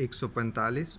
145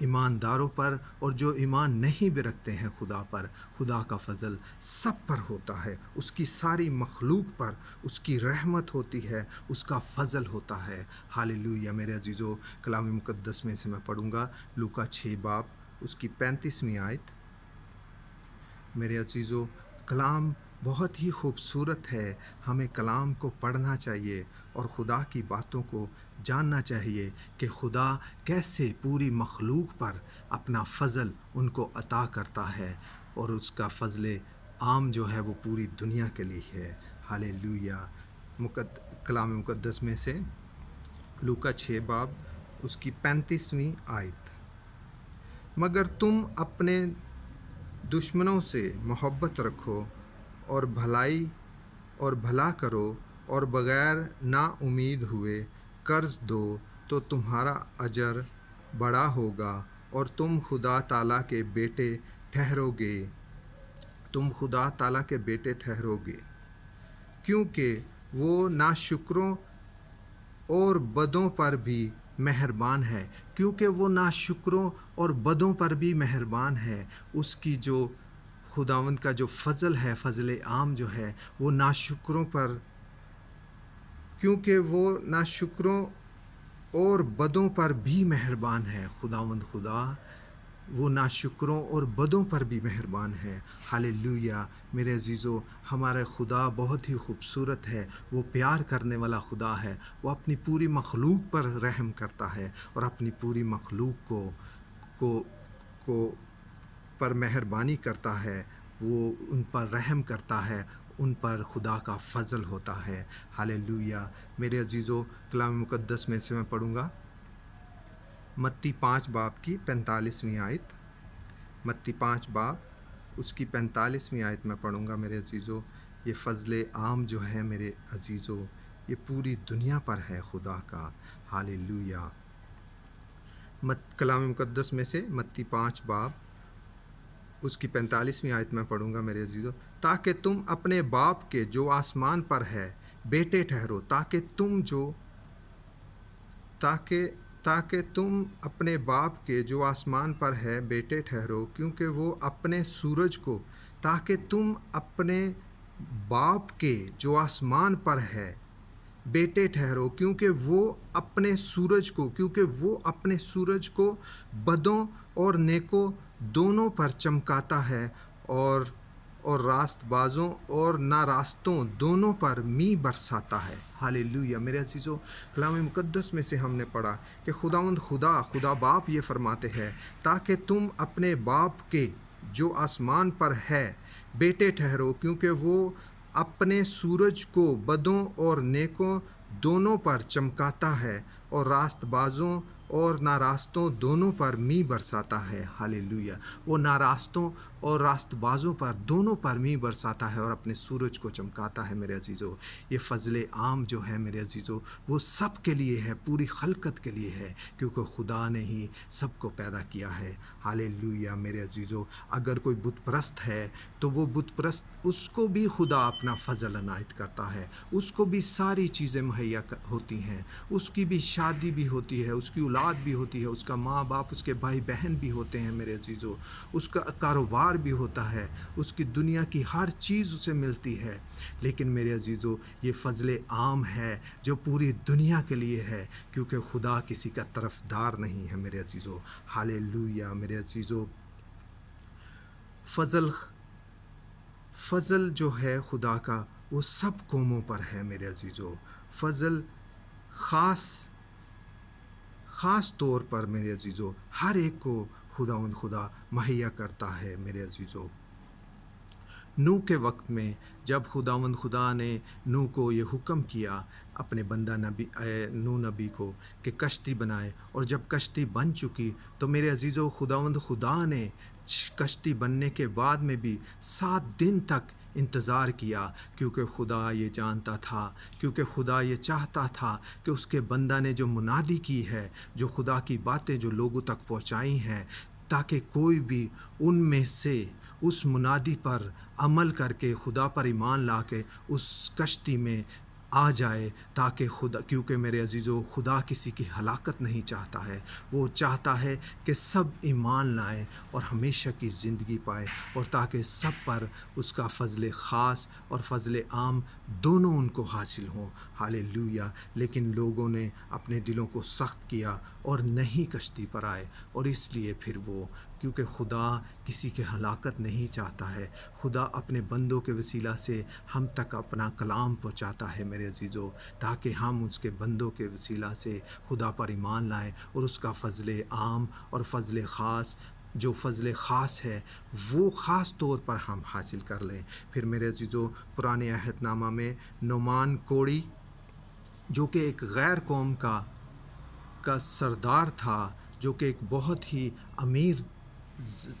ایمانداروں پر اور جو ایمان نہیں بھی رکھتے ہیں خدا پر، خدا کا فضل سب پر ہوتا ہے، اس کی ساری مخلوق پر اس کی رحمت ہوتی ہے، اس کا فضل ہوتا ہے۔ ہاللیلویہ میرے عزیزو، کلام مقدس میں سے میں پڑھوں گا لوکا 6 باب اس کی 35ویں آیت۔ میرے عزیزو، کلام بہت ہی خوبصورت ہے، ہمیں کلام کو پڑھنا چاہیے اور خدا کی باتوں کو جاننا چاہیے کہ خدا کیسے پوری مخلوق پر اپنا فضل ان کو عطا کرتا ہے، اور اس کا فضل عام جو ہے وہ پوری دنیا کے لیے ہے۔ ہاللیلویہ۔ کلام مقدس میں سے لوکا 6 باب اس کی 35ویں آیت۔ مگر تم اپنے دشمنوں سے محبت رکھو اور بھلا کرو اور بغیر نا امید ہوئے قرض دو تو تمہارا اجر بڑا ہوگا اور تم خدا تعالیٰ کے بیٹے ٹھہرو گے، کیونکہ وہ ناشکروں اور بدوں پر بھی مہربان ہے۔ اس کی جو خداوند کا جو فضل ہے، فضل عام جو ہے وہ ناشکروں پر، کیونکہ وہ ناشکروں اور بدوں پر بھی مہربان ہے۔ خداوند خدا وہ ناشکروں اور بدوں پر بھی مہربان ہے۔ ہاللیلویہ میرے عزیزو، ہمارا خدا بہت ہی خوبصورت ہے، وہ پیار کرنے والا خدا ہے، وہ اپنی پوری مخلوق پر رحم کرتا ہے اور اپنی پوری مخلوق کو پر مہربانی کرتا ہے، وہ ان پر رحم کرتا ہے، ان پر خدا کا فضل ہوتا ہے۔ ہاللیلویہ میرے عزیزو، کلام مقدس میں سے میں پڑھوں گا متی 5 باب کی 45ویں آیت۔ متی 5 باب اس کی 45ویں آیت میں پڑھوں گا میرے عزیزو۔ یہ فضل عام جو ہے میرے عزیزو، یہ پوری دنیا پر ہے خدا کا۔ ہاللیلویہ۔ کلام مقدس میں سے متی 5 باب اس کی 45ویں آیت میں پڑھوں گا میرے عزیزو۔ تاکہ تم اپنے باپ کے جو آسمان پر ہے بیٹے ٹھہرو، تاکہ تم اپنے باپ کے جو آسمان پر ہے بیٹے ٹھہرو، کیونکہ وہ اپنے سورج کو تاکہ تم اپنے باپ کے جو آسمان پر ہے بیٹے ٹھہرو، کیونکہ وہ اپنے سورج کو بدوں اور نیکوں دونوں پر چمکاتا ہے، اور راست بازوں اور ناراستوں دونوں پر می برساتا ہے۔ ہاللیلویہ میرے عزیزو، کلام مقدس میں سے ہم نے پڑھا کہ خدا باپ یہ فرماتے ہیں تاکہ تم اپنے باپ کے جو آسمان پر ہے بیٹے ٹھہرو، کیونکہ وہ اپنے سورج کو بدوں اور نیکوں دونوں پر چمکاتا ہے اور راست بازوں اور ناراستوں دونوں پر می برساتا ہے۔ ہاللیلویہ۔ وہ ناراستوں اور راست بازوں پر دونوں پر می برساتا ہے اور اپنے سورج کو چمکاتا ہے میرے عزیزو۔ یہ فضل عام جو ہے میرے عزیزو، وہ سب کے لیے ہے، پوری خلقت کے لیے ہے، کیونکہ خدا نے ہی سب کو پیدا کیا ہے۔ ہاللیلویہ میرے عزیزو، اگر کوئی بت پرست ہے تو وہ بت پرست، اس کو بھی خدا اپنا فضل عنایت کرتا ہے، اس کو بھی ساری چیزیں مہیا ہوتی ہیں، اس کی بھی شادی بھی ہوتی ہے، اس کی اولاد بھی ہوتی ہے، اس کا ماں باپ، اس کے بھائی بہن بھی ہوتے ہیں میرے عزیزو، اس کا کاروبار بھی ہوتا ہے، اس کی دنیا کی ہر چیز اسے ملتی ہے۔ لیکن میرے عزیزو، یہ فضل عام ہے جو پوری دنیا کے لیے ہے، کیونکہ خدا کسی کا طرفدار نہیں ہے میرے عزیزو۔ ہاللیلویہ میرے عزیزو، فضل جو ہے خدا کا وہ سب قوموں پر ہے میرے عزیزو۔ فضل خاص طور پر میرے عزیزو ہر ایک کو خدا مہیا کرتا ہے میرے عزیزو۔ نوح کے وقت میں جب خدا نے نوح کو یہ حکم کیا اپنے بندہ نوح نبی کو کہ کشتی بنائے، اور جب کشتی بن چکی تو میرے عزیزو خدا نے کشتی بننے کے بعد میں بھی 7 دن تک انتظار کیا، کیونکہ خدا یہ جانتا تھا، کیونکہ خدا یہ چاہتا تھا کہ اس کے بندہ نے جو منادی کی ہے، جو خدا کی باتیں جو لوگوں تک پہنچائی ہیں، تاکہ کوئی بھی ان میں سے اس منادی پر عمل کر کے خدا پر ایمان لا کے اس کشتی میں آ جائے تاکہ خدا، کیونکہ میرے عزیزو خدا کسی کی ہلاکت نہیں چاہتا ہے، وہ چاہتا ہے کہ سب ایمان لائیں اور ہمیشہ کی زندگی پائے، اور تاکہ سب پر اس کا فضل خاص اور فضل عام دونوں ان کو حاصل ہوں۔ ہاللیلویہ! لیکن لوگوں نے اپنے دلوں کو سخت کیا اور نہیں کشتی پر آئے، اور اس لیے پھر وہ، کیونکہ خدا کسی کے ہلاکت نہیں چاہتا ہے، خدا اپنے بندوں کے وسیلہ سے ہم تک اپنا کلام پہنچاتا ہے میرے عزیزو، تاکہ ہم اس کے بندوں کے وسیلہ سے خدا پر ایمان لائیں اور اس کا فضل عام اور فضل خاص، جو فضل خاص ہے وہ خاص طور پر ہم حاصل کر لیں۔ پھر میرے عزیزو، پرانے عہد نامہ میں نعمان کوڑی، جو کہ ایک غیر قوم کا سردار تھا، جو کہ ایک بہت ہی امیر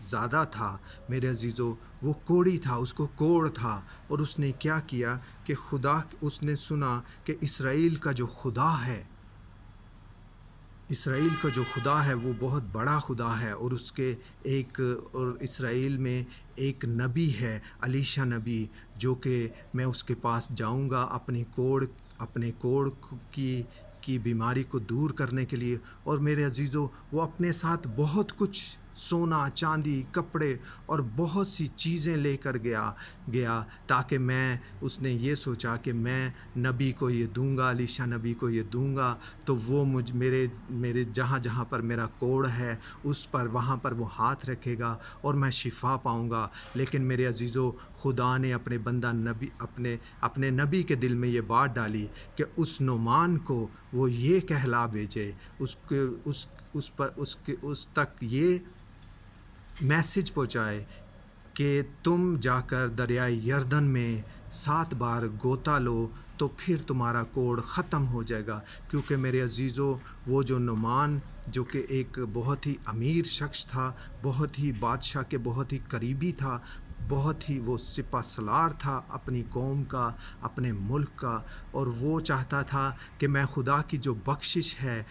زیادہ تھا میرے عزیزو، وہ کوڑی تھا، اس کو کوڑ تھا، اور اس نے کیا کیا کہ اس نے سنا کہ اسرائیل کا جو خدا ہے، اسرائیل کا جو خدا ہے وہ بہت بڑا خدا ہے، اور اور اسرائیل میں ایک نبی ہے، الیشا نبی، جو کہ میں اس کے پاس جاؤں گا اپنے کوڑ کی بیماری کو دور کرنے کے لیے۔ اور میرے عزیزو، وہ اپنے ساتھ بہت کچھ سونا، چاندی، کپڑے اور بہت سی چیزیں لے کر گیا تاکہ اس نے یہ سوچا کہ میں نبی کو یہ دوں گا، الیشا نبی کو یہ دوں گا، تو وہ میرے جہاں پر میرا کوڑ ہے وہاں پر وہ ہاتھ رکھے گا اور میں شفا پاؤں گا۔ لیکن میرے عزیزو، خدا نے اپنے بندہ نبی اپنے نبی کے دل میں یہ بات ڈالی کہ اس نعمان کو وہ یہ کہلا بھیجے، اس تک یہ میسج پہنچائے کہ تم جا کر دریائے یردن میں 7 بار غوطہ لو تو پھر تمہارا کوڑ ختم ہو جائے گا۔ کیونکہ میرے عزیزو، وہ جو نعمان، جو کہ ایک بہت ہی امیر شخص تھا، بہت ہی بادشاہ کے بہت ہی قریبی تھا، بہت ہی وہ سپہ سالار تھا اپنی قوم کا، اپنے ملک کا، اور وہ چاہتا تھا کہ میں خدا کی جو بخشش ہے،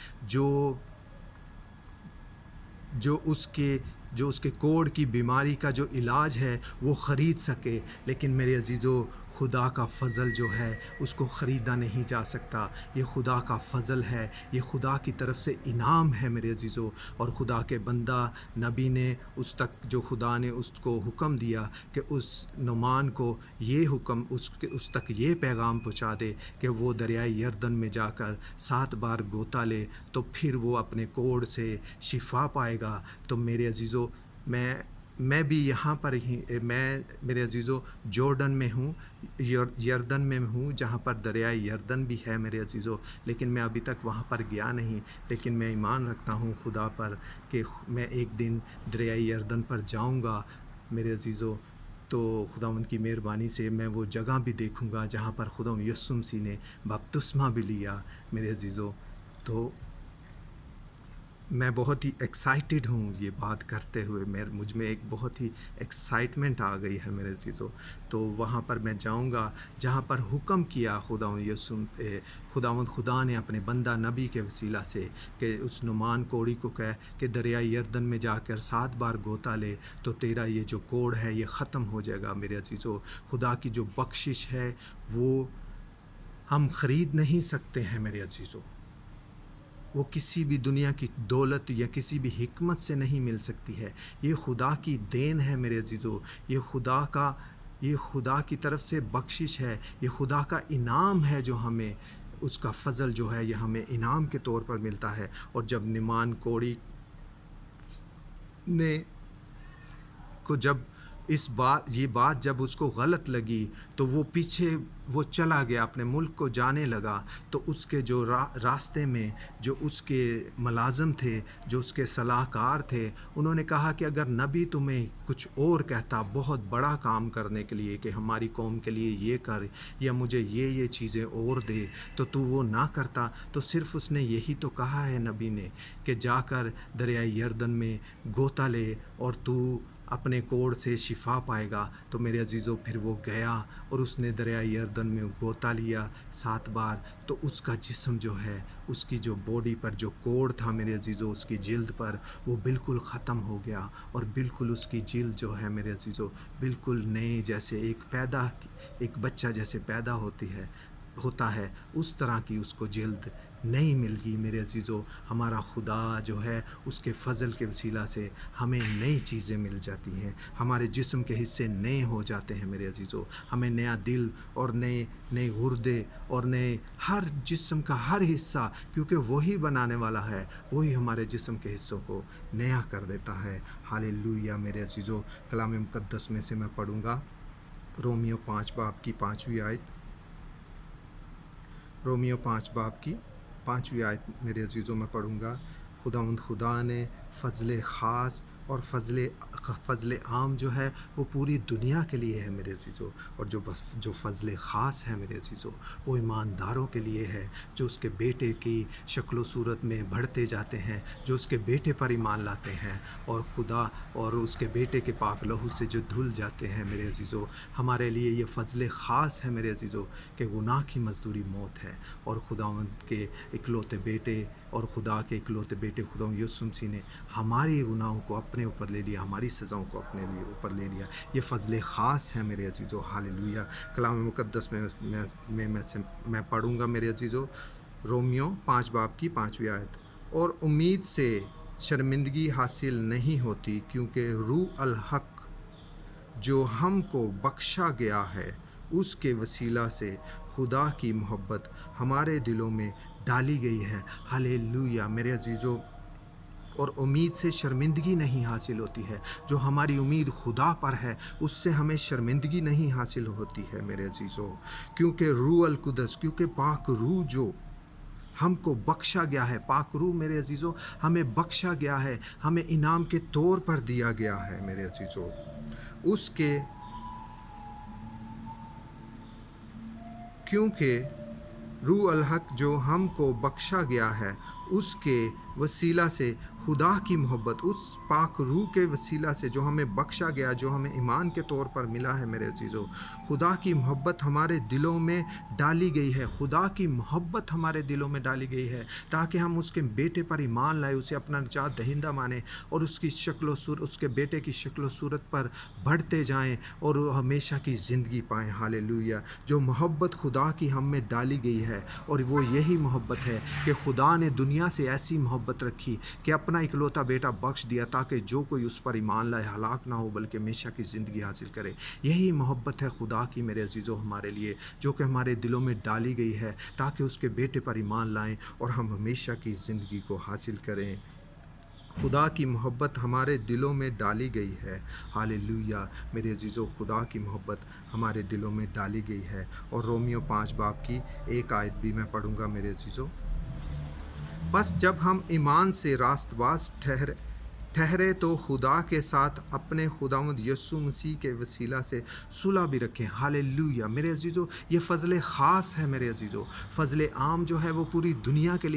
جو اس کے کوڑ کی بیماری کا جو علاج ہے وہ خرید سکے۔ لیکن میرے عزیزو، خدا کا فضل جو ہے اس کو خریدا نہیں جا سکتا، یہ خدا کا فضل ہے، یہ خدا کی طرف سے انعام ہے میرے عزیزو۔ اور خدا کے بندہ نبی نے جو خدا نے اس کو حکم دیا کہ اس نعمان کو یہ حکم اس تک یہ پیغام پہنچا دے کہ وہ دریائے یردن میں جا کر 7 بار غوطہ لے تو پھر وہ اپنے کوڑ سے شفا پائے گا۔ تو میرے عزیزو، میں بھی یہاں پر ہی، میرے عزیزو، جورڈن میں ہوں، یردن میں ہوں، جہاں پر دریائے یردن بھی ہے میرے عزیزو، لیکن میں ابھی تک وہاں پر گیا نہیں۔ لیکن میں ایمان رکھتا ہوں خدا پر کہ میں ایک دن دریائے یردن پر جاؤں گا میرے عزیزو، تو خداوند کی مہربانی سے میں وہ جگہ بھی دیکھوں گا جہاں پر خداوند یسوع مسیح نے بپتسمہ بھی لیا میرے عزیزو۔ تو میں بہت ہی ایکسائٹڈ ہوں یہ بات کرتے ہوئے، مجھ میں ایک بہت ہی ایکسائٹمنٹ آ گئی ہے میرے عزیزو۔ تو وہاں پر میں جاؤں گا جہاں پر حکم کیا خداوند خدا نے اپنے بندہ نبی کے وسیلہ سے کہ اس نعمان کوڑی کو کہ دریائے یردن میں جا کر 7 بار غوطہ لے تو تیرا یہ جو کوڑ ہے یہ ختم ہو جائے گا میرے عزیزو۔ خدا کی جو بخشش ہے وہ ہم خرید نہیں سکتے ہیں میرے عزیزو، وہ کسی بھی دنیا کی دولت یا کسی بھی حکمت سے نہیں مل سکتی ہے، یہ خدا کی دین ہے میرے عزیزو، یہ خدا کی طرف سے بخشش ہے، یہ خدا کا انعام ہے جو ہمیں، اس کا فضل جو ہے یہ ہمیں انعام کے طور پر ملتا ہے۔ اور جب نعمان کوڑی کو جب یہ بات جب اس کو غلط لگی تو وہ پیچھے چلا گیا، اپنے ملک کو جانے لگا۔ تو اس کے جو راستے میں جو اس کے ملازم تھے، جو اس کے صلاح کار تھے، انہوں نے کہا کہ اگر نبی تمہیں کچھ اور کہتا بہت بڑا کام کرنے کے لیے کہ ہماری قوم کے لیے یہ کر یا مجھے یہ چیزیں اور دے تو وہ نہ کرتا، تو صرف اس نے یہی تو کہا ہے نبی نے کہ جا کر دریائے یردن میں غوطہ لے اور تو اپنے کوڑ سے شفا پائے گا۔ تو میرے عزیزو، پھر وہ گیا اور اس نے دریائے یردن میں غوطہ لیا 7 بار، تو اس کا جسم جو ہے، اس کی جو باڈی پر جو کوڑ تھا میرے عزیزو، اس کی جلد پر، وہ بالکل ختم ہو گیا، اور بالکل اس کی جلد جو ہے میرے عزیزو بالکل نئے جیسے ایک بچہ جیسے پیدا ہوتی ہے، ہوتا ہے اس طرح کی اس کو جلد نہیں مل گی میرے عزیزو۔ ہمارا خدا جو ہے اس کے فضل کے وسیلہ سے ہمیں نئی چیزیں مل جاتی ہیں، ہمارے جسم کے حصے نئے ہو جاتے ہیں میرے عزیزو، ہمیں نیا دل اور نئے گردے اور نئے ہر جسم کا ہر حصہ، کیونکہ وہی بنانے والا ہے، وہی ہمارے جسم کے حصوں کو نیا کر دیتا ہے۔ ہاللیلویہ میرے عزیزو۔ کلام مقدس میں سے میں پڑھوں گا رومیو 5 باب کی 5ویں آیت۔ رومیو 5 باب کی 5ویں آیت میرے عزیزوں میں پڑھوں گا۔ خدا نے فضل خاص اور فضل عام جو ہے وہ پوری دنیا کے لیے ہے میرے عزیزو، اور جو فضل خاص ہے میرے عزیزو وہ ایمانداروں کے لیے ہے، جو اس کے بیٹے کی شکل و صورت میں بڑھتے جاتے ہیں، جو اس کے بیٹے پر ایمان لاتے ہیں اور خدا اور اس کے بیٹے کے پاک لہو سے جو دھل جاتے ہیں میرے عزیزو۔ ہمارے لیے یہ فضل خاص ہے میرے عزیزو کہ گناہ کی مزدوری موت ہے، اور خداوند کے اکلوتے بیٹے اور خدا کے اکلوتے بیٹے خداوند یسوع مسیح نے ہماری گناہوں کو اپنے اوپر لے لیا، ہماری سزاؤں کو اپنے لیے اوپر لے لیا۔ یہ فضل خاص ہے میرے عزیزو۔ ہاللیلویہ۔ کلام مقدس میں پڑھوں گا میرے عزیزو رومیو 5 باب کی 5ویں آیت۔ اور امید سے شرمندگی حاصل نہیں ہوتی، کیونکہ روح الحق جو ہم کو بخشا گیا ہے اس کے وسیلہ سے خدا کی محبت ہمارے دلوں میں ڈالی گئی ہے۔ ہاللیلویہ میرے عزیزو۔ اور امید سے شرمندگی نہیں حاصل ہوتی ہے، جو ہماری امید خدا پر ہے اس سے ہمیں شرمندگی نہیں حاصل ہوتی ہے میرے عزیزو، کیونکہ روح القدس، کیونکہ پاک روح جو ہم کو بخشا گیا ہے، پاک روح میرے عزیزو ہمیں بخشا گیا ہے، ہمیں انعام کے طور پر دیا گیا ہے میرے عزیزو، اس کے کیونکہ روح الحق جو ہم کو بخشا گیا ہے اس کے وسیلہ سے خدا کی محبت، اس پاک روح کے وسیلہ سے جو ہمیں بخشا گیا، جو ہمیں ایمان کے طور پر ملا ہے میرے عزیزو، خدا کی محبت ہمارے دلوں میں ڈالی گئی ہے، خدا کی محبت ہمارے دلوں میں ڈالی گئی ہے تاکہ ہم اس کے بیٹے پر ایمان لائے، اسے اپنا نجات دہندہ مانیں اور اس کی شکل و صورت، اس کے بیٹے کی شکل و صورت پر بڑھتے جائیں اور ہمیشہ کی زندگی پائیں۔ ہاللیلویہ۔ جو محبت خدا کی ہم میں ڈالی گئی ہے، اور وہ یہی محبت ہے کہ خدا نے دنیا سے ایسی محبت رکھی کہ اپنا اکلوتا بیٹا بخش دیا تاکہ جو کوئی اس پر ایمان لائے ہلاک نہ ہو بلکہ ہمیشہ کی زندگی حاصل کرے۔ یہی محبت ہے خدا کی میرے عزیزو ہمارے لیے، جو کہ ہمارے دلوں میں ڈالی گئی ہے تاکہ اس کے بیٹے پر ایمان لائیں اور ہم ہمیشہ کی زندگی کو حاصل کریں۔ خدا کی محبت ہمارے دلوں میں ڈالی گئی ہے۔ ہاللیلویہ میرے عزیزو۔ خدا کی محبت ہمارے دلوں میں ڈالی گئی ہے۔ اور رومیو 5 باب کی 1 آیت بھی میں پڑھوں گا میرے عزیزو۔ بس جب ہم ایمان سے راست باز ٹھہرے تو خدا کے ساتھ اپنے خداوند یسوع مسیح کے وسیلہ سے صلح بھی رکھیں۔ ہاللیلویہ میرے عزیزو۔ یہ فضل خاص ہے میرے عزیزو۔ فضل عام جو ہے وہ پوری دنیا کے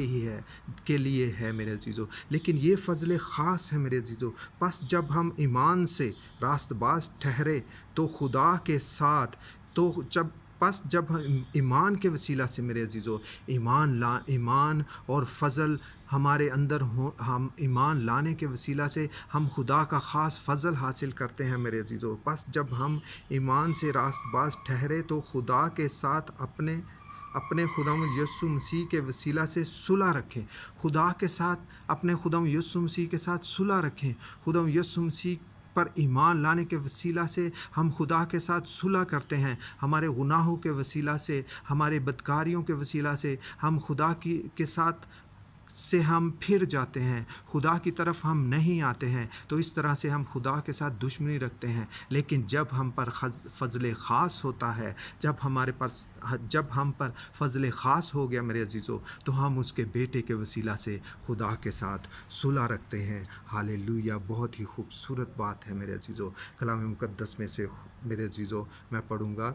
لیے ہے میرے عزیزو، لیکن یہ فضل خاص ہے میرے عزیزو۔ بس جب ہم ایمان سے راست باز ٹھہرے تو خدا کے ساتھ جب ہم ایمان کے وسیلہ سے میرے عزیزو ایمان اور فضل ہمارے اندر ہم ایمان لانے کے وسیلہ سے ہم خدا کا خاص فضل حاصل کرتے ہیں میرے عزیزو۔ بس جب ہم ایمان سے راست باز ٹھہرے تو خدا کے ساتھ اپنے خداوند یسوع مسیح کے وسیلہ سے صلح رکھیں۔ خدا کے ساتھ اپنے خداوند یسوع مسیح کے ساتھ صلح رکھیں۔ خداوند یسوع مسیح پر ایمان لانے کے وسیلہ سے ہم خدا کے ساتھ صلح کرتے ہیں۔ ہمارے گناہوں کے وسیلہ سے، ہمارے بدکاریوں کے وسیلہ سے ہم خدا کے ساتھ سے ہم پھر جاتے ہیں، خدا کی طرف ہم نہیں آتے ہیں، تو اس طرح سے ہم خدا کے ساتھ دشمنی رکھتے ہیں۔ لیکن جب ہم پر فضل خاص ہوتا ہے، جب ہم پر فضل خاص ہو گیا میرے عزیزو، تو ہم اس کے بیٹے کے وسیلہ سے خدا کے ساتھ صلح رکھتے ہیں۔ ہاللیلویہ۔ بہت ہی خوبصورت بات ہے میرے عزیزو۔ کلام مقدس میں سے میرے عزیزو میں پڑھوں گا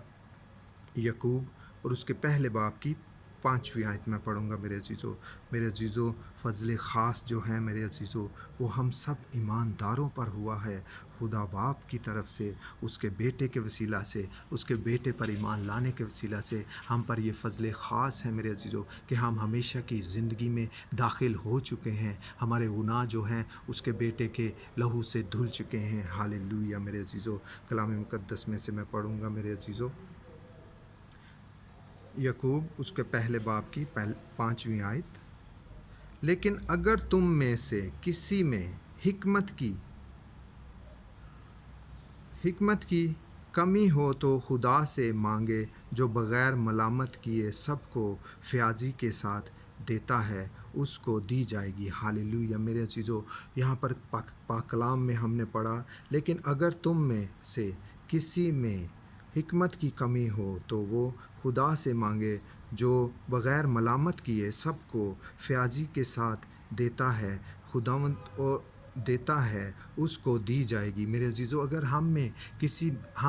یعقوب اور اس کے پہلے باب کی 5ویں آیت میں پڑھوں گا میرے عزیزو۔ فضل خاص جو ہے میرے عزیزو وہ ہم سب ایمانداروں پر ہوا ہے، خدا باپ کی طرف سے، اس کے بیٹے کے وسیلہ سے، اس کے بیٹے پر ایمان لانے کے وسیلہ سے ہم پر یہ فضل خاص ہے میرے عزیزو کہ ہم ہمیشہ کی زندگی میں داخل ہو چکے ہیں، ہمارے گناہ جو ہیں اس کے بیٹے کے لہو سے دھل چکے ہیں۔ ہاللیلویہ میرے عزیزو۔ کلام مقدس میں سے میں پڑھوں گا میرے عزیزو یعقوب اس کے پہلے باب کی 5ویں آیت، لیکن اگر تم میں سے کسی میں حکمت کی کمی ہو تو خدا سے مانگے جو بغیر ملامت کیے سب کو فیاضی کے ساتھ دیتا ہے، اس کو دی جائے گی۔ ہاللیلویہ میرے عزیزو، یہاں پر پاک کلام میں ہم نے پڑھا، لیکن اگر تم میں سے کسی میں حکمت کی کمی ہو تو وہ خدا سے مانگے جو بغیر ملامت کیے سب کو فیاضی کے ساتھ دیتا ہے، خداوند اور دیتا ہے، اس کو دی جائے گی۔ میرے عزیزو، اگر ہم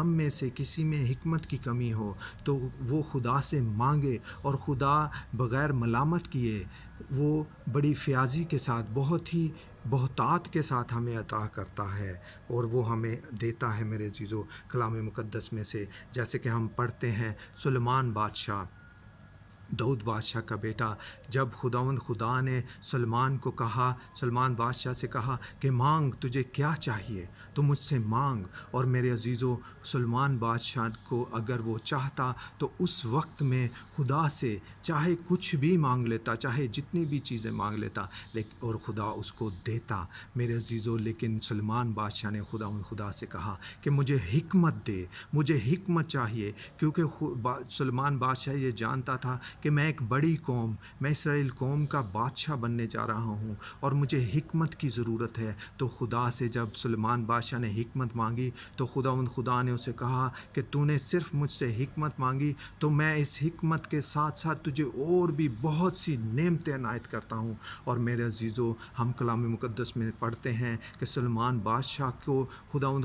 میں سے کسی میں حکمت کی کمی ہو تو وہ خدا سے مانگے، اور خدا بغیر ملامت کیے وہ بڑی فیاضی کے ساتھ، بہت ہی بہتات کے ساتھ ہمیں عطا کرتا ہے، اور وہ ہمیں دیتا ہے۔ میرے عزیزو، کلام مقدس میں سے جیسے کہ ہم پڑھتے ہیں، سلیمان بادشاہ، داؤد بادشاہ کا بیٹا، جب خدا نے سلیمان بادشاہ سے کہا کہ مانگ، تجھے کیا چاہیے، تو مجھ سے مانگ۔ اور میرے عزیزو، سلیمان بادشاہ کو اگر وہ چاہتا تو اس وقت میں خدا سے چاہے کچھ بھی مانگ لیتا، چاہے جتنی بھی چیزیں مانگ لیتا، اور خدا اس کو دیتا۔ میرے عزیزو، لیکن سلیمان بادشاہ نے خدا سے کہا کہ مجھے حکمت دے، مجھے حکمت چاہیے، کیونکہ سلیمان بادشاہ یہ جانتا تھا کہ میں ایک بڑی قوم، میں اسرائیل قوم کا بادشاہ بننے جا رہا ہوں، اور مجھے حکمت کی ضرورت ہے۔ تو خدا سے جب سلیمان بادشاہ نے حکمت مانگی تو خدا نے اسے کہا کہ تو نے صرف مجھ سے حکمت مانگی تو میں اس حکمت کے ساتھ ساتھ تجھے اور بھی بہت سی نعمتیں عنایت کرتا ہوں۔ اور میرے عزیزو، ہم کلام مقدس میں پڑھتے ہیں کہ سلیمان بادشاہ کو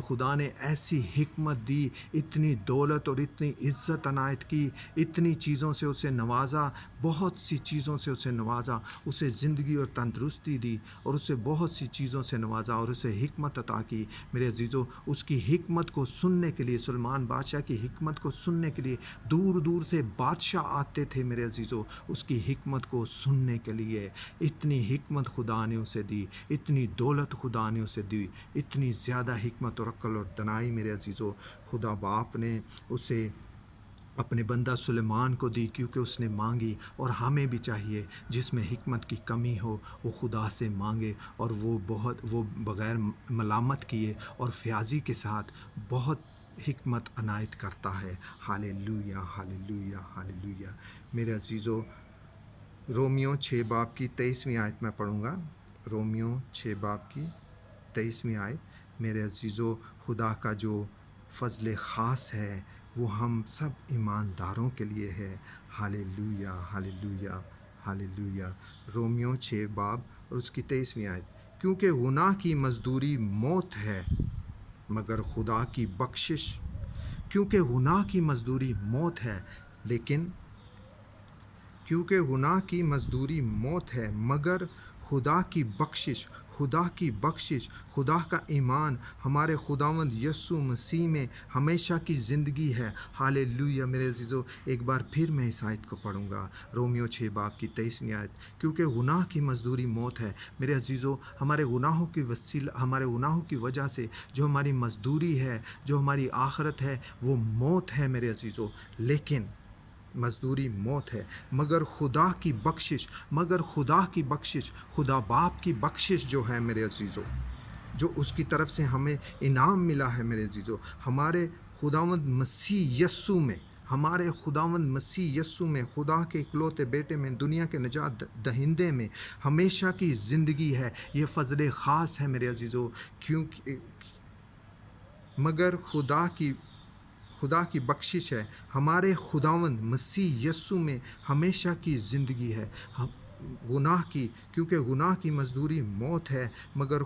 خدا نے ایسی حکمت دی، اتنی دولت اور اتنی عزت عنایت کی، اتنی چیزوں سے اسے نوازا، بہت سی چیزوں سے اسے نوازا، اسے زندگی اور تندرستی دی، اور اسے بہت سی چیزوں سے نوازا، اور اسے حکمت عطا کی۔ میرے عزیزو، اس کی حکمت کو سننے کے لیے، سلیمان بادشاہ کی حکمت کو سننے کے لیے دور دور سے بادشاہ آتے تھے۔ میرے عزیزو، اس کی حکمت کو سننے کے لیے اتنی حکمت خدا نے اسے دی، اتنی دولت خدا نے اسے دی، اتنی زیادہ حکمت اور عقل اور دانائی میرے عزیزو خدا باپ نے اسے اپنے بندہ سلیمان کو دی، کیونکہ اس نے مانگی۔ اور ہمیں بھی چاہیے، جس میں حکمت کی کمی ہو وہ خدا سے مانگے، اور وہ بغیر ملامت کیے اور فیاضی کے ساتھ بہت حکمت عنایت کرتا ہے۔ ہاللیلویہ، ہاللیلویہ، ہاللیلویہ میرے عزیزو، رومیو 6 باب کی 23ویں آیت میں پڑھوں گا۔ رومیو 6 باب کی 23ویں آیت، میرے عزیزو، خدا کا جو فضل خاص ہے وہ ہم سب ایمانداروں کے لیے ہے۔ ہاللیلویہ، ہاللیلویہ، ہاللیلویہ۔ رومیو 6 باب اور اس کی 23ویں آیت، کیونکہ گناہ کی مزدوری موت ہے، مگر خدا کی بخشش، کیونکہ گناہ کی مزدوری موت ہے، کیونکہ گناہ کی مزدوری موت ہے، مگر خدا کی بخشش، خدا کا ایمان ہمارے خداوند یسوع مسیح میں ہمیشہ کی زندگی ہے۔ ہاللیلویہ میرے عزیزو، ایک بار پھر میں اس آیت کو پڑھوں گا، رومیو 6 باب کی 23ویں آیت، کیونکہ گناہ کی مزدوری موت ہے۔ میرے عزیزو، ہمارے گناہوں کی وجہ سے جو ہماری مزدوری ہے، جو ہماری آخرت ہے، وہ موت ہے میرے عزیزو، لیکن مزدوری موت ہے، مگر خدا کی بخشش، خدا باپ کی بخشش جو ہے میرے عزیزو، جو اس کی طرف سے ہمیں انعام ملا ہے میرے عزیزو، ہمارے خداوند مسیح یسوع میں، خدا کے اکلوتے بیٹے میں، دنیا کے نجات دہندے میں ہمیشہ کی زندگی ہے۔ یہ فضل خاص ہے میرے عزیزو، کیونکہ مگر خدا کی بخشش ہے، ہمارے خداوند مسیح یسوع میں ہمیشہ کی زندگی ہے۔ کیونکہ گناہ کی مزدوری موت ہے، مگر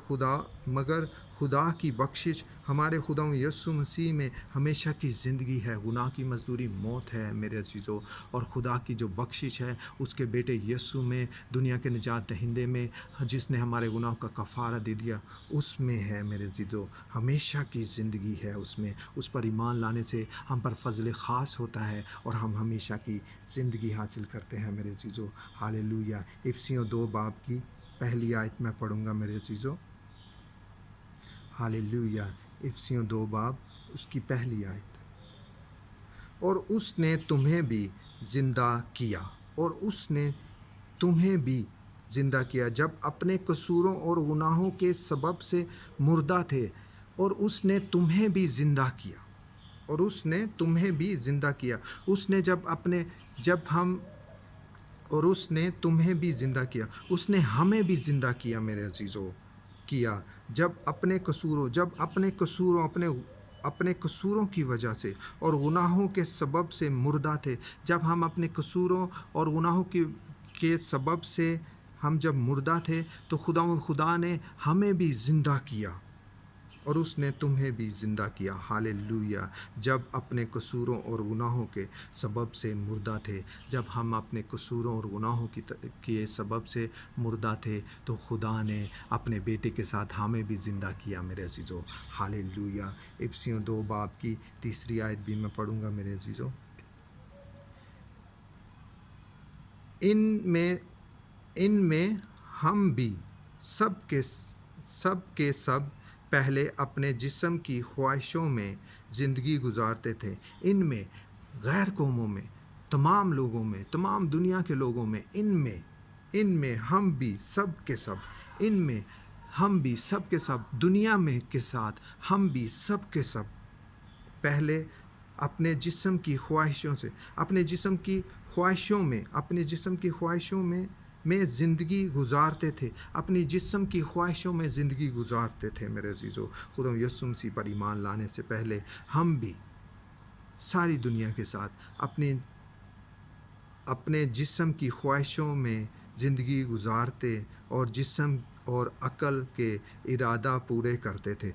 خدا کی بخشش ہمارے خداوند یسوع مسیح میں ہمیشہ کی زندگی ہے۔ گناہ کی مزدوری موت ہے میرے عزیزو، اور خدا کی جو بخشش ہے اس کے بیٹے یسوع میں، دنیا کے نجات دہندے میں، جس نے ہمارے گناہ کا کفارہ دے دیا، اس میں ہے میرے عزیزو، ہمیشہ کی زندگی ہے اس میں۔ اس پر ایمان لانے سے ہم پر فضل خاص ہوتا ہے، اور ہم ہمیشہ کی زندگی حاصل کرتے ہیں میرے عزیزو۔ ہاللیلویہ۔ افسیوں 2 باب کی پہلی آیت میں پڑھوں گا میرے عزیزو۔ ہاللیلویہ۔ افسیوں 2 باب اس کی پہلی آیت، اور اس نے تمہیں بھی زندہ کیا، اور اس نے تمہیں بھی زندہ کیا جب اپنے قصوروں اور گناہوں کے سبب سے مردہ تھے، اور اس نے تمہیں بھی زندہ کیا، اور اس نے تمہیں بھی زندہ کیا، اس نے جب ہم اور اس نے تمہیں بھی زندہ کیا، اس نے ہمیں بھی زندہ کیا میرے عزیزو، کیا جب اپنے قصوروں کی وجہ سے اور گناہوں کے سبب سے مردہ تھے۔ جب ہم اپنے قصوروں اور گناہوں کے سبب سے ہم جب مردہ تھے تو خدا نے ہمیں بھی زندہ کیا، اور اس نے تمہیں بھی زندہ کیا۔ ہاللویہ! جب اپنے قصوروں اور گناہوں کے سبب سے مردہ تھے، جب ہم اپنے قصوروں اور گناہوں کے سبب سے مردہ تھے تو خدا نے اپنے بیٹے کے ساتھ ہمیں بھی زندہ کیا میرے عزیزو۔ ہاللویہ! افسیوں 2 باب کی 3 آیت بھی میں پڑھوں گا میرے عزیزو۔ ان میں ہم بھی سب کے سب پہلے اپنے جسم کی خواہشوں میں زندگی گزارتے تھے۔ ان میں غیر قوموں میں، تمام لوگوں میں، تمام دنیا کے لوگوں میں، ان میں ہم بھی سب کے سب دنیا میں کے ساتھ ہم بھی سب کے سب پہلے اپنے جسم کی خواہشوں میں زندگی گزارتے تھے، اپنی جسم کی خواہشوں میں زندگی گزارتے تھے میرے عزیزو۔ خدا یسوع مسیح پر ایمان لانے سے پہلے ہم بھی ساری دنیا کے ساتھ اپنے جسم کی خواہشوں میں زندگی گزارتے اور جسم اور عقل کے ارادہ پورے کرتے تھے،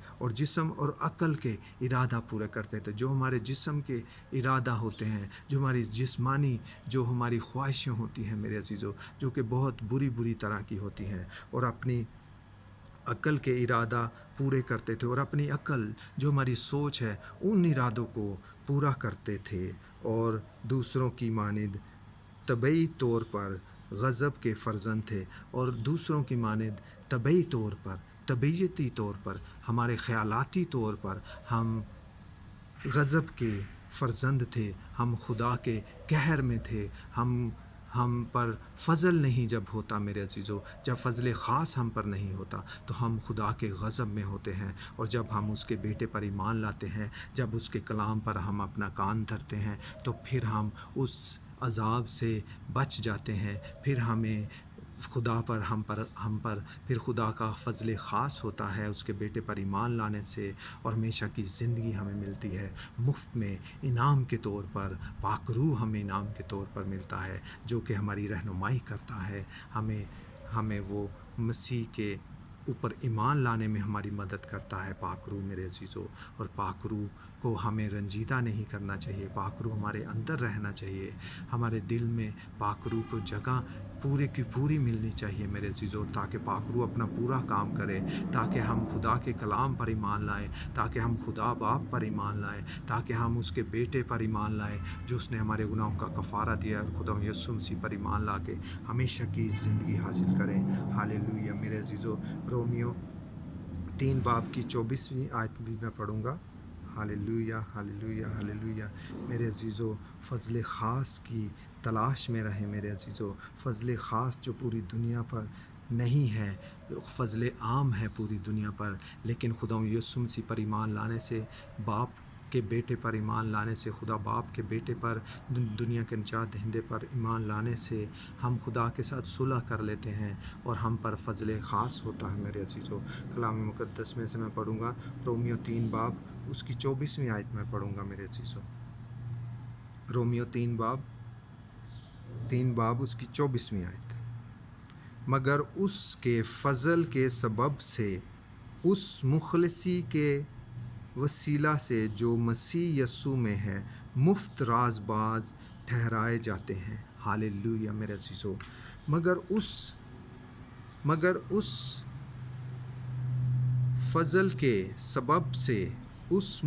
جو ہمارے جسم کے ارادہ ہوتے ہیں، جو ہماری جسمانی جو ہماری خواہشیں ہوتی ہیں میرے عزیزو، جو کہ بہت بری طرح کی ہوتی ہیں، اور اپنی عقل کے ارادہ پورے کرتے تھے، اور اپنی عقل جو ہماری سوچ ہے ان ارادوں کو پورا کرتے تھے، اور دوسروں کی مانند طبعی طور پر غضب کے فرزند تھے، اور دوسروں کی مانند طبیعتی طور پر ہمارے خیالاتی طور پر ہم غضب کے فرزند تھے، ہم خدا کے قہر میں تھے، ہم پر فضل نہیں جب ہوتا میرے عزیزو، جب فضل خاص ہم پر نہیں ہوتا تو ہم خدا کے غضب میں ہوتے ہیں، اور جب ہم اس کے بیٹے پر ایمان لاتے ہیں، جب اس کے کلام پر ہم اپنا کان دھرتے ہیں تو پھر ہم اس عذاب سے بچ جاتے ہیں، پھر ہمیں خدا پر ہم پر پھر خدا کا فضل خاص ہوتا ہے اس کے بیٹے پر ایمان لانے سے، اور ہمیشہ کی زندگی ہمیں ملتی ہے مفت میں انعام کے طور پر۔ پاک روح ہمیں انعام کے طور پر ملتا ہے جو کہ ہماری رہنمائی کرتا ہے، ہمیں وہ مسیح کے اوپر ایمان لانے میں ہماری مدد کرتا ہے پاک روح میرے عزیزو۔ اور پاک روح کو ہمیں رنجیدہ نہیں کرنا چاہیے، پاک روح ہمارے اندر رہنا چاہیے، ہمارے دل میں پاک روح کو جگہ پورے کی پوری ملنی چاہیے میرے عزیزو، تاکہ پاک روح اپنا پورا کام کرے، تاکہ ہم خدا کے کلام پر ایمان لائیں، تاکہ ہم خدا باپ پر ایمان لائیں، تاکہ ہم اس کے بیٹے پر ایمان لائیں جو اس نے ہمارے گناہوں کا کفارہ دیا ہے، اور خدا یسوع مسیح پر ایمان لا کے ہمیشہ کی زندگی حاصل کریں۔ ہاللویہ میرے عزیزو۔ رومیو 3 باب کی 24ویں آیت بھی میں پڑھوں گا۔ ہاللویہ ہاللویہ ہاللویہ میرے عزیزو، فضل خاص کی تلاش میں رہیں میرے عزیزو، فضل خاص جو پوری دنیا پر نہیں ہے، فضل عام ہے پوری دنیا پر، لیکن خدا یسوع مسیح پر ایمان لانے سے، باپ کے بیٹے پر ایمان لانے سے، خدا باپ کے بیٹے پر، دنیا کے نجات دہندے پر ایمان لانے سے ہم خدا کے ساتھ صلح کر لیتے ہیں، اور ہم پر فضل خاص ہوتا ہے میرے عزیزو۔ کلام مقدس میں سے میں پڑھوں گا رومیو 3 باب اس کی 24ویں آیت میں پڑھوں گا میرے عزیزو۔ رومیو 3 باب اس کی 24ویں آیت۔ مگر اس کے فضل کے سبب سے، اس مخلصی کے وسیلہ سے جو مسیح یسوع میں ہے، مفت راز باز ٹھہرائے جاتے ہیں۔ ہاللویہ میرے عزیزو۔ مگر اس فضل کے سبب سے، اس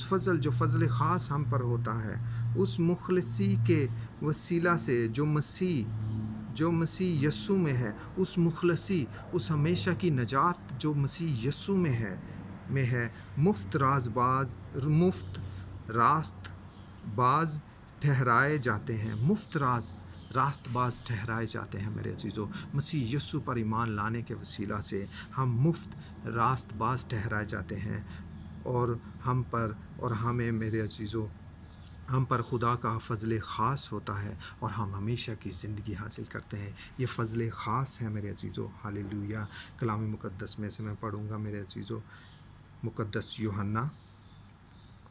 فضل جو فضل خاص ہم پر ہوتا ہے، اس مخلصی کے وسیلہ سے جو مسیح یسوع میں ہے، اس مخلصی، اس ہمیشہ کی نجات جو مسیح یسوع میں ہے، میں ہے مفت راست باز ٹھہرائے جاتے ہیں، مفت راست باز ٹھہرائے جاتے ہیں میرے عزیزو۔ مسیح یسوع پر ایمان لانے کے وسیلہ سے ہم مفت راست باز ٹھہرائے جاتے ہیں، اور ہمیں میرے عزیزو ہم پر خدا کا فضل خاص ہوتا ہے، اور ہم ہمیشہ کی زندگی حاصل کرتے ہیں۔ یہ فضل خاص ہے میرے عزیزو، ہاللیلویہ۔ کلام مقدس میں سے میں پڑھوں گا میرے عزیزو، مقدس یوحنا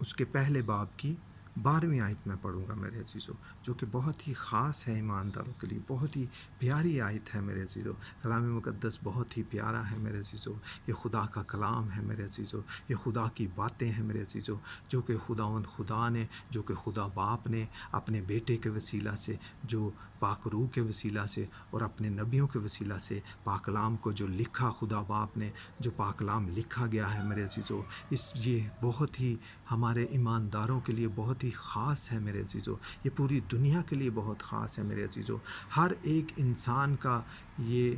اس کے پہلے باب کی 12ویں آیت میں پڑھوں گا میرے عزیزو، جو کہ بہت ہی خاص ہے ایمانداروں کے لیے، بہت ہی پیاری آیت ہے میرے عزیزو۔ کلام مقدس بہت ہی پیارا ہے میرے عزیزو، یہ خدا کا کلام ہے میرے عزیزو، یہ خدا کی باتیں ہیں میرے عزیزو، جو کہ خدا نے، جو کہ خدا باپ نے اپنے بیٹے کے وسیلہ سے، جو پاک روح کے وسیلہ سے اور اپنے نبیوں کے وسیلہ سے پاک کلام کو جو لکھا، خدا باپ نے جو پاک کلام لکھا گیا ہے میرے عزیزو، یہ بہت ہی ہمارے ایمانداروں کے لیے بہت ہی خاص ہے میرے عزیزو، یہ پوری دنیا کے لیے بہت خاص ہے میرے عزیزو۔ ہر ایک انسان کا یہ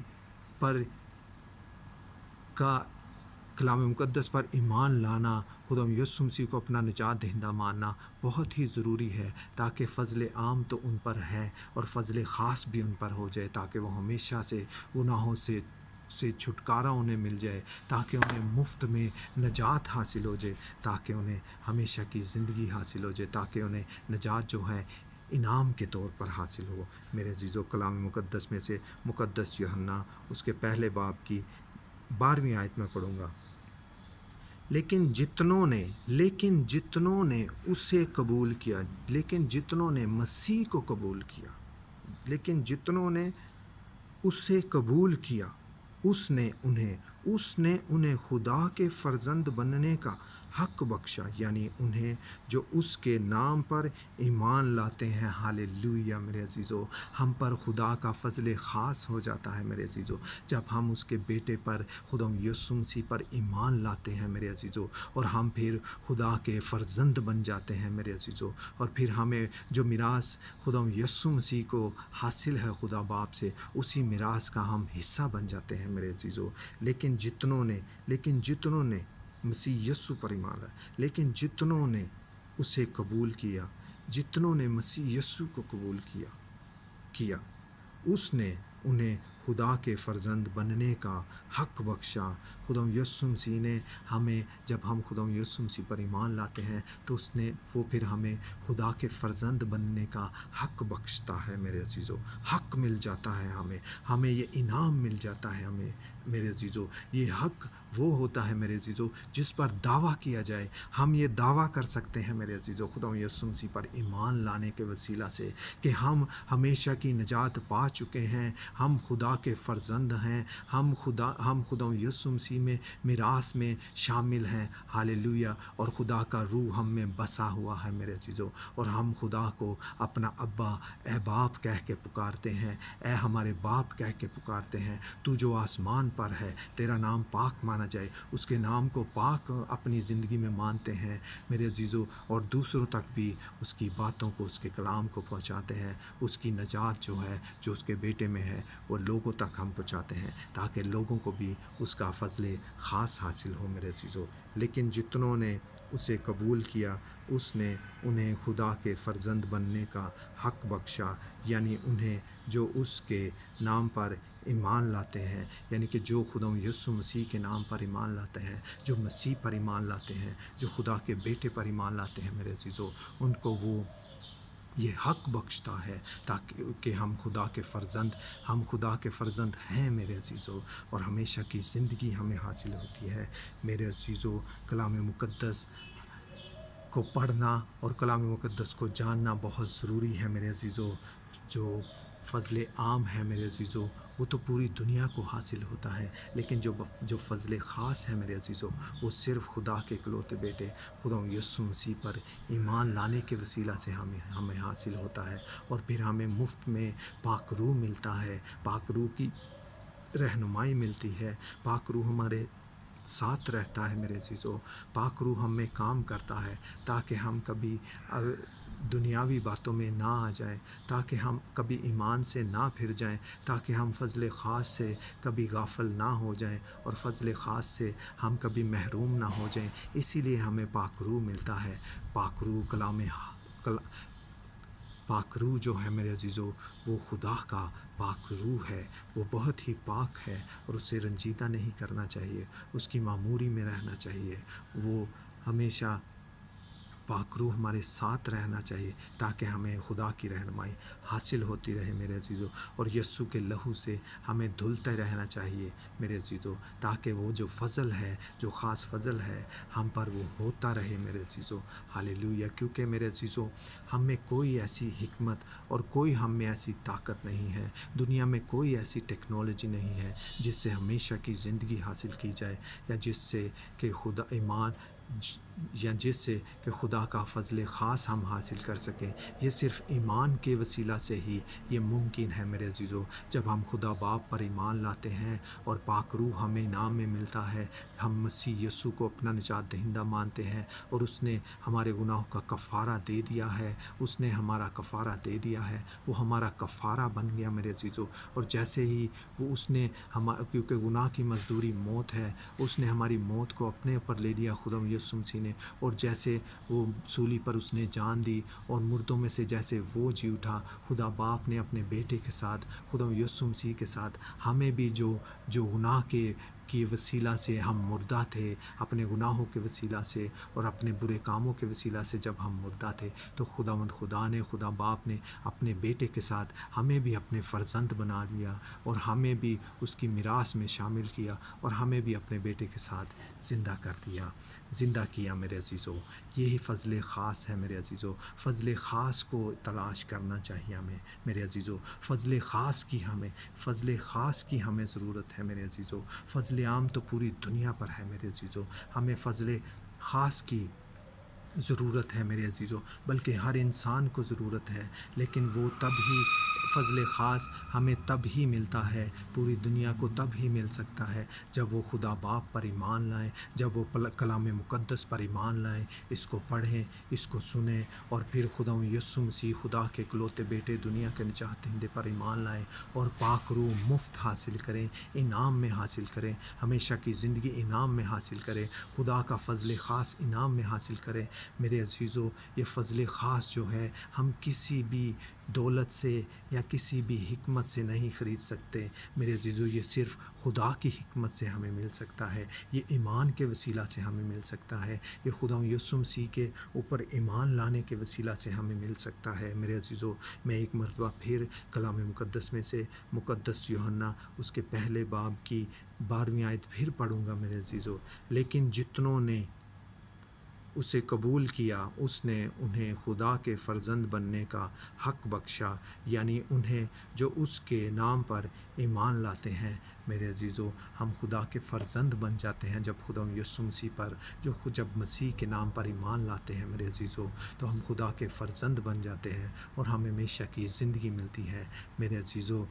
کلام مقدس پر ایمان لانا، خدا یسوع مسیح کو اپنا نجات دہندہ ماننا بہت ہی ضروری ہے، تاکہ فضل عام تو ان پر ہے اور فضل خاص بھی ان پر ہو جائے، تاکہ وہ ہمیشہ سے گناہوں سے چھٹکارا انہیں مل جائے، تاکہ انہیں مفت میں نجات حاصل ہو جائے، تاکہ انہیں ہمیشہ کی زندگی حاصل ہو جائے، تاکہ انہیں نجات جو ہے انعام کے طور پر حاصل ہو میرے عزیزو۔ کلام مقدس میں سے مقدس یوحنا اس کے پہلے باب کی 12ویں آیت میں پڑھوں گا۔ لیکن جتنوں نے اسے قبول کیا، لیکن جتنوں نے مسیح کو قبول کیا، لیکن جتنوں نے اسے قبول کیا، اس نے انہیں خدا کے فرزند بننے کا حق بخشا، یعنی انہیں جو اس کے نام پر ایمان لاتے ہیں۔ ہاللیلویہ میرے عزیزو، ہم پر خدا کا فضل خاص ہو جاتا ہے میرے عزیزو، جب ہم اس کے بیٹے پر، خدا یسوع مسیح پر ایمان لاتے ہیں میرے عزیزو، اور ہم پھر خدا کے فرزند بن جاتے ہیں میرے عزیزو، اور پھر ہمیں جو میراث خدا یسوع مسیح کو حاصل ہے خدا باپ سے، اسی میراث کا ہم حصہ بن جاتے ہیں میرے عزیزو۔ لیکن جتنوں نے مسیح یسوع پر ایمان لایا، لیکن جتنوں نے اسے قبول کیا، جتنوں نے مسیح یسوع کو قبول کیا، اس نے انہیں خدا کے فرزند بننے کا حق بخشا۔ خدا یسوع مسیح نے ہمیں، جب ہم خدا یسوع مسیح پر ایمان لاتے ہیں تو وہ پھر ہمیں خدا کے فرزند بننے کا حق بخشتا ہے میرے عزیزو، حق مل جاتا ہے ہمیں یہ انعام مل جاتا ہے ہمیں میرے عزیزو۔ یہ حق وہ ہوتا ہے میرے عزیزو جس پر دعویٰ کیا جائے۔ ہم یہ دعویٰ کر سکتے ہیں میرے عزیزو خدا یسوع مسیح پر ایمان لانے کے وسیلہ سے کہ ہم ہمیشہ کی نجات پا چکے ہیں، ہم خدا کے فرزند ہیں، ہم خدا یسوع مسیح میں میراث میں شامل ہیں۔ ہاللیلویہ۔ اور خدا کا روح ہم میں بسا ہوا ہے میرے عزیزو، اور ہم خدا کو اپنا ابا، اے باپ کہہ کے پکارتے ہیں، اے ہمارے باپ کہہ کے پکارتے ہیں۔ تو جو آسمان پر ہے، تیرا نام پاک مانا جائے، اس کے نام کو پاک اپنی زندگی میں مانتے ہیں میرے عزیزو، اور دوسروں تک بھی اس کی باتوں کو، اس کے کلام کو پہنچاتے ہیں۔ اس کی نجات جو ہے، جو اس کے بیٹے میں ہے، وہ لوگوں تک ہم پہنچاتے ہیں، تاکہ لوگوں کو بھی اس کا فضل خاص حاصل ہو میرے عزیزو۔ لیکن جتنوں نے اسے قبول کیا، اس نے انہیں خدا کے فرزند بننے کا حق بخشا، یعنی انہیں جو اس کے نام پر ایمان لاتے ہیں، یعنی کہ جو خدا یسوع مسیح کے نام پر ایمان لاتے ہیں، جو مسیح پر ایمان لاتے ہیں، جو خدا کے بیٹے پر ایمان لاتے ہیں میرے عزیزو، ان کو وہ یہ حق بخشتا ہے، تاکہ کہ ہم خدا کے فرزند ہیں میرے عزیزو، اور ہمیشہ کی زندگی ہمیں حاصل ہوتی ہے میرے عزیزو۔ کلام مقدس کو پڑھنا اور کلام مقدس کو جاننا بہت ضروری ہے میرے عزیزو۔ جو فضل عام ہے میرے عزیزو، وہ تو پوری دنیا کو حاصل ہوتا ہے، لیکن جو فضل خاص ہے میرے عزیزو، وہ صرف خدا کے اکلوتے بیٹے خدا یسوع مسیح پر ایمان لانے کے وسیلہ سے ہمیں حاصل ہوتا ہے، اور پھر ہمیں مفت میں پاک روح ملتا ہے، پاک روح کی رہنمائی ملتی ہے، پاک روح ہمارے ساتھ رہتا ہے میرے عزیزو، پاک روح ہم میں کام کرتا ہے، تاکہ ہم کبھی دنیاوی باتوں میں نہ آ جائیں، تاکہ ہم کبھی ایمان سے نہ پھر جائیں، تاکہ ہم فضل خاص سے کبھی غافل نہ ہو جائیں اور فضل خاص سے ہم کبھی محروم نہ ہو جائیں۔ اسی لیے ہمیں پاک روح ملتا ہے۔ پاک روح پاک روح جو ہے میرے عزیزو، وہ خدا کا پاک روح ہے، وہ بہت ہی پاک ہے اور اسے رنجیدہ نہیں کرنا چاہیے، اس کی معموری میں رہنا چاہیے۔ وہ ہمیشہ پاک روح ہمارے ساتھ رہنا چاہیے تاکہ ہمیں خدا کی رہنمائی حاصل ہوتی رہے میرے عزیزو، اور یسوع کے لہو سے ہمیں دھلتے رہنا چاہیے میرے عزیزو، تاکہ وہ جو فضل ہے، جو خاص فضل ہے ہم پر، وہ ہوتا رہے میرے عزیزو۔ ہاللیلویہ۔ کیونکہ میرے عزیزو، ہم میں کوئی ایسی حکمت اور کوئی ہم میں ایسی طاقت نہیں ہے، دنیا میں کوئی ایسی ٹیکنالوجی نہیں ہے جس سے ہمیشہ کی زندگی حاصل کی جائے، یا جس سے کہ خدا ایمان یا جس سے کہ خدا کا فضل خاص ہم حاصل کر سکیں۔ یہ صرف ایمان کے وسیلہ سے ہی یہ ممکن ہے میرے عزیزو۔ جب ہم خدا باپ پر ایمان لاتے ہیں اور پاک روح ہمیں انعام میں ملتا ہے، ہم مسیح یسوع کو اپنا نجات دہندہ مانتے ہیں اور اس نے ہمارے گناہوں کا کفارہ دے دیا ہے، اس نے ہمارا کفارہ دے دیا ہے، وہ ہمارا کفارہ بن گیا میرے عزیزو۔ اور جیسے ہی وہ اس نے کیونکہ گناہ کی مزدوری موت ہے، اس نے ہماری موت کو اپنے اوپر لے لیا خدا یسوع مسیح نے، اور جیسے وہ صلیب پر اس نے جان دی اور مردوں میں سے جیسے وہ جی اٹھا، خدا باپ نے اپنے بیٹے کے ساتھ، خدا یسوع مسیح کے ساتھ ہمیں بھی جو گناہ کی وسیلہ سے ہم مردہ تھے، اپنے گناہوں کے وسیلہ سے اور اپنے برے کاموں کے وسیلہ سے جب ہم مردہ تھے، تو خدا باپ نے اپنے بیٹے کے ساتھ ہمیں بھی اپنے فرزند بنا لیا اور ہمیں بھی اس کی میراث میں شامل کیا اور ہمیں بھی اپنے بیٹے کے ساتھ زندہ کیا میرے عزیزو۔ یہی فضل خاص ہے میرے عزیزو۔ فضل خاص کو تلاش کرنا چاہیے ہمیں میرے عزیزو۔ فضل خاص کی ہمیں ضرورت ہے میرے عزیزو۔ فضل عام تو پوری دنیا پر ہے میرے عزیزو، ہمیں فضل خاص کی ضرورت ہے میرے عزیزو، بلکہ ہر انسان کو ضرورت ہے، لیکن وہ تب ہی فضل خاص ہمیں تب ہی ملتا ہے، پوری دنیا کو تب ہی مل سکتا ہے جب وہ خدا باپ پر ایمان لائیں، جب وہ کلام مقدس پر ایمان لائیں، اس کو پڑھیں، اس کو سنیں، اور پھر خدا یسوع مسیح خدا کے اکلوتے بیٹے دنیا کے نجات دہندے پر ایمان لائیں اور پاک روح مفت حاصل کریں، انعام میں حاصل کریں، ہمیشہ کی زندگی انعام میں حاصل کریں، خدا کا فضل خاص انعام میں حاصل کریں میرے عزیزو۔ یہ فضل خاص جو ہے ہم کسی بھی دولت سے یا کسی بھی حکمت سے نہیں خرید سکتے میرے عزیزو، یہ صرف خدا کی حکمت سے ہمیں مل سکتا ہے، یہ ایمان کے وسیلہ سے ہمیں مل سکتا ہے، یہ خدا یسوع مسیح کے اوپر ایمان لانے کے وسیلہ سے ہمیں مل سکتا ہے میرے عزیزو۔ میں ایک مرتبہ پھر کلام مقدس میں سے مقدس یوحنا اس کے پہلے باب کی 12ویں آیت پھر پڑھوں گا میرے عزیزو۔ لیکن جتنوں نے اسے قبول کیا، اس نے انہیں خدا کے فرزند بننے کا حق بخشا، یعنی انہیں جو اس کے نام پر ایمان لاتے ہیں میرے عزیزو۔ ہم خدا کے فرزند بن جاتے ہیں جب خدا یسوع مسیح پر جب مسیح کے نام پر ایمان لاتے ہیں میرے عزیزو، تو ہم خدا کے فرزند بن جاتے ہیں اور ہمیں ہمیشہ کی زندگی ملتی ہے میرے عزیزو۔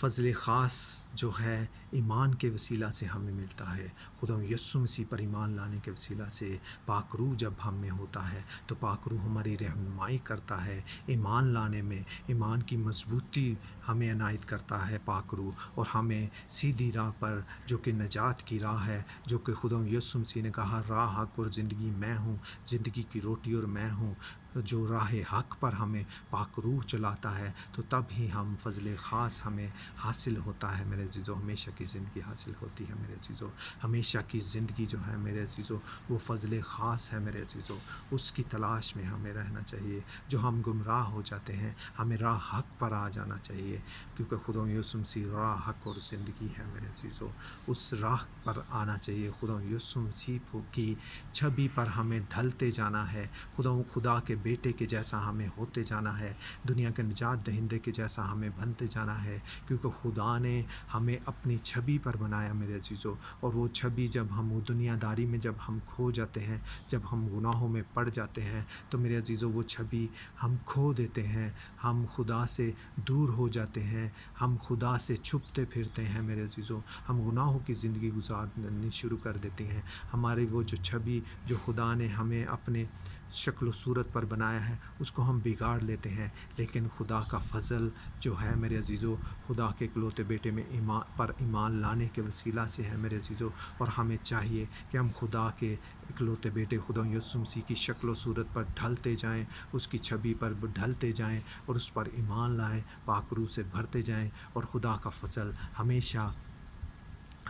فضل خاص جو ہے ایمان کے وسیلہ سے ہمیں ملتا ہے، خدا یسوع مسیح پر ایمان لانے کے وسیلہ سے۔ پاک روح جب ہم میں ہوتا ہے تو پاک روح ہماری رہنمائی کرتا ہے ایمان لانے میں، ایمان کی مضبوطی ہمیں عنایت کرتا ہے پاک روح، اور ہمیں سیدھی راہ پر جو کہ نجات کی راہ ہے، جو کہ خدا یسوع مسیح نے کہا راہ حق اور زندگی میں ہوں، زندگی کی روٹی اور میں ہوں، جو راہ حق پر ہمیں پاک روح چلاتا ہے، تو تب ہی ہم فضل خاص ہمیں حاصل ہوتا ہے میرے عزیزو، ہمیشہ کی زندگی حاصل ہوتی ہے میرے عزیزو۔ ہمیشہ کی زندگی جو ہے میرے عزیزو، وہ فضل خاص ہے میرے عزیزو، اس کی تلاش میں ہمیں رہنا چاہیے۔ جو ہم گمراہ ہو جاتے ہیں، ہمیں راہ حق پر آ جانا چاہیے، کیونکہ خدا یسوع مسیح راہ حق اور زندگی ہے میرے عزیزو، اس راہ پر آنا چاہیے۔ خدا یسوع مسیح کی چھبی پر ہمیں ڈھلتے جانا ہے، خدا کے بیٹے کے جیسا ہمیں ہوتے جانا ہے، دنیا کے نجات دہندے کے جیسا ہمیں بنتے جانا ہے، کیونکہ خدا نے ہمیں اپنی چھبی پر بنایا میرے عزیزو، اور وہ چھبی جب ہم وہ دنیا داری میں جب ہم کھو جاتے ہیں، جب ہم گناہوں میں پڑ جاتے ہیں، تو میرے عزیزو وہ چھبی ہم کھو دیتے ہیں، ہم خدا سے دور ہو جاتے ہیں، ہم خدا سے چھپتے پھرتے ہیں میرے عزیزو، ہم گناہوں کی زندگی گزارنی شروع کر دیتے ہیں۔ ہماری وہ جو چھبی جو خدا نے ہمیں اپنے شکل و صورت پر بنایا ہے اس کو ہم بگاڑ لیتے ہیں، لیکن خدا کا فضل جو ہے میرے عزیزو، خدا کے اکلوتے بیٹے میں ایمان لانے کے وسیلہ سے ہے میرے عزیزو۔ اور ہمیں چاہیے کہ ہم خدا کے اکلوتے بیٹے خدا یسوع مسیح کی شکل و صورت پر ڈھلتے جائیں، اس کی چھبی پر ڈھلتے جائیں اور اس پر ایمان لائیں، پاک روح سے بھرتے جائیں، اور خدا کا فضل ہمیشہ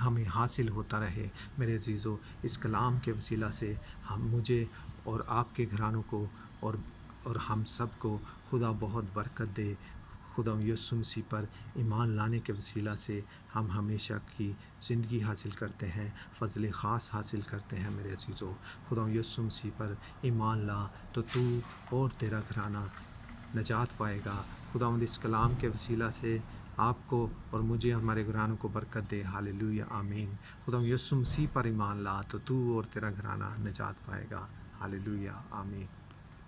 ہمیں حاصل ہوتا رہے میرے عزیزو۔ اس کلام کے وسیلہ سے مجھے اور آپ کے گھرانوں کو اور ہم سب کو خدا بہت برکت دے۔ خدا یسوع مسیح پر ایمان لانے کے وسیلہ سے ہم ہمیشہ کی زندگی حاصل کرتے ہیں، فضل خاص حاصل کرتے ہیں میرے عزیزو۔ خدا یسوع مسیح پر ایمان لا تو اور تیرا گھرانہ نجات پائے گا۔ خدا اس کلام کے وسیلہ سے آپ کو اور مجھے ہمارے گھرانوں کو برکت دے۔ ہاللیلویہ، آمین۔ خدا یسوع مسیح پر ایمان لا تو اور تیرا گھرانہ نجات پائے گا۔ ہاللیلویہ، آمین۔